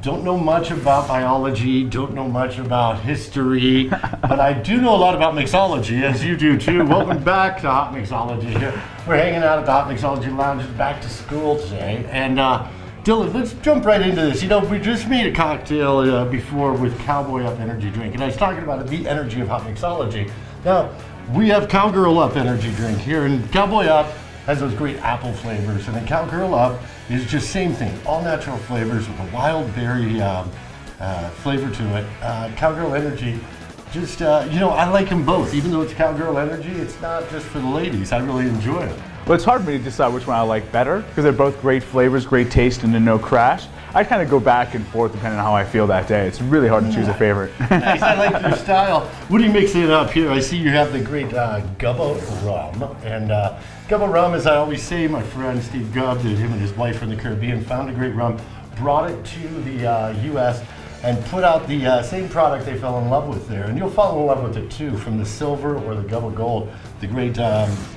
don't know much about biology, don't know much about history, but I do know a lot about mixology, as you do too. Welcome back to Hotmixology here. We're hanging out at the Hotmixology Lounge back to school today. And Dylan, let's jump right into this. You know, we just made a cocktail before with COWGIRL Up Energy Drink, and I was talking about the energy of Hotmixology. Now, we have COWGIRL Up Energy Drink here, and Cowboy Up has those great apple flavors, and then COWGIRL Up is just same thing, all natural flavors with a wild berry flavor to it. COWGIRL Energy, just, you know, I like them both. Even though it's COWGIRL Energy, it's not just for the ladies. I really enjoy it. Well, it's hard for me to decide which one I like better because they're both great flavors, great taste, and no crash. I kind of go back and forth depending on how I feel that day. It's really hard to choose a favorite. Nice, I like your style. What are you mixing up here? I see you have the great GUBBA Rum. And GUBBA Rum, as I always say, my friend Steve Gubb, him and his wife from the Caribbean, found a great rum, brought it to the US, and put out the same product they fell in love with there. And you'll fall in love with it too, from the silver or the GUBBA Gold, the great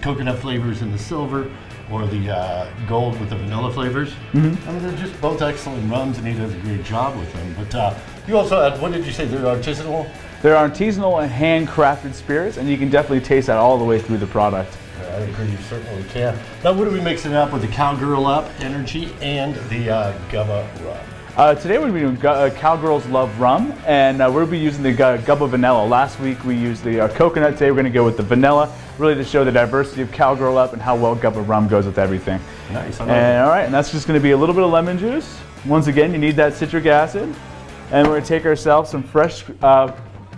coconut flavors in the silver, or the gold with the vanilla flavors. Mm-hmm. I mean, they're just both excellent rums, and he does a great job with them. But you also had, what did you say, they're artisanal? They're artisanal and handcrafted spirits, and you can definitely taste that all the way through the product. I agree, you certainly can. Now, what are we mixing up with the COWGIRL Up Energy and the GUBBA Rum? Today we're going to be doing Cowgirls Love Rum, and we'll be using the GUBBA Vanilla. Last week we used the coconut. Today we're going to go with the vanilla, really to show the diversity of COWGIRL Up and how well GUBBA Rum goes with everything. Nice. All right, and that's just going to be a little bit of lemon juice. Once again, you need that citric acid, and we're going to take ourselves some fresh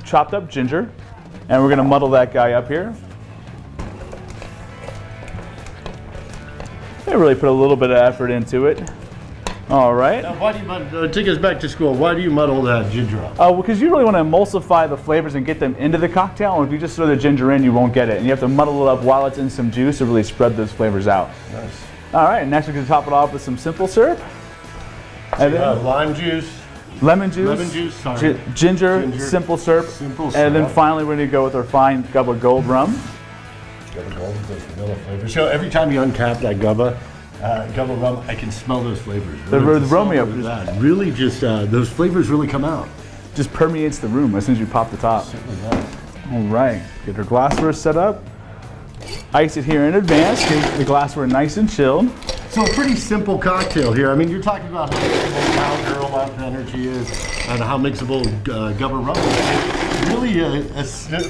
chopped up ginger, and we're going to muddle that guy up here. And really put a little bit of effort into it. All right. Now, why do you take us back to school? Why do you muddle that ginger up? Well, because you really want to emulsify the flavors and get them into the cocktail. And if you just throw the ginger in, you won't get it. And you have to muddle it up while it's in some juice to really spread those flavors out. Nice. All right. And next we're going to top it off with some simple syrup. So and then lime juice. Lemon juice. Sorry. Ginger, simple syrup. And then finally we're going to go with our fine GUBBA Gold Rum. GUBBA Gold with those vanilla flavors. So every time you uncap that GUBBA Rum, I can smell those flavors. The Romeo. Really just, those flavors really come out. Just permeates the room as soon as you pop the top. Certainly does. All right, get our glassware set up. Ice it here in advance, get the glassware nice and chilled. So a pretty simple cocktail here. I mean, you're talking about how mixable COWGIRL Up Energy is and how mixable GUBBA Rum is. Really,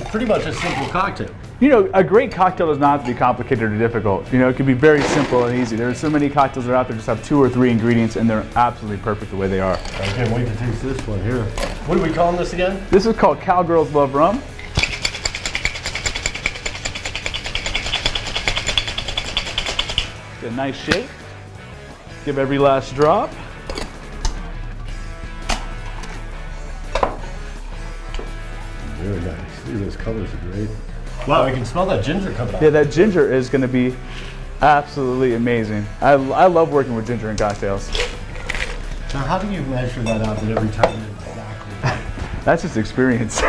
pretty much a simple cocktail. You know, a great cocktail does not have to be complicated or difficult. You know, it can be very simple and easy. There are so many cocktails that are out there just have 2 or 3 ingredients, and they're absolutely perfect the way they are. I can't wait to taste this one here. What are we calling this again? This is called Cowgirls Love Rum. Get a nice shake. Give every last drop. Very nice. Ooh, those colors are great. Wow, I can smell that ginger coming out. Yeah, that ginger is going to be absolutely amazing. I love working with ginger in cocktails. Now, how do you measure that out that every time you're exactly? That's just experience.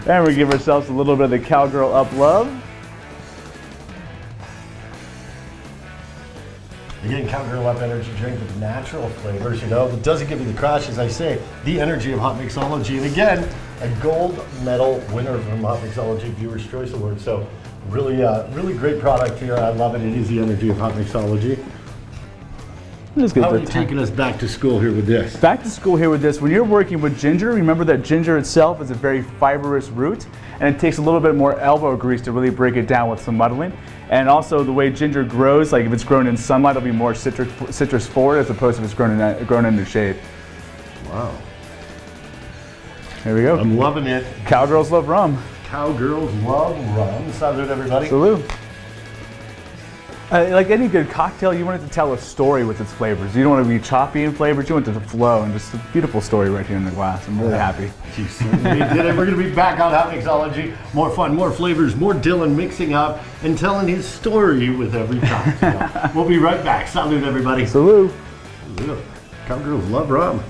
And we give ourselves a little bit of the COWGIRL Up Love. Again, COWGIRL Up Energy Drink with natural flavors, you know. It doesn't give you the crash, as I say. The energy of Hotmixology. And again, a gold medal winner from Hotmixology Viewer's Choice Award. So really, really great product here. I love it. It is the energy of Hotmixology. How are you taking us back to school here with this? Back to school here with this. When you're working with ginger, remember that ginger itself is a very fibrous root, and it takes a little bit more elbow grease to really break it down with some muddling. And also the way ginger grows, like if it's grown in sunlight, it'll be more citrus forward as opposed to if it's grown in the shade. Wow. Here we go. I'm loving it. Cowgirls Love Rum. Cowgirls Love Rum. Salute, everybody. Salute. Like any good cocktail, you want it to tell a story with its flavors. You don't want to be choppy in flavors. You want it to flow, and just a beautiful story right here in the glass. I'm really happy. You certainly did it. We're going to be back on Hotmixology. More fun, more flavors, more Dylan mixing up and telling his story with every cocktail. We'll be right back. Salute, everybody. Salute. Cowgirls Love Rum.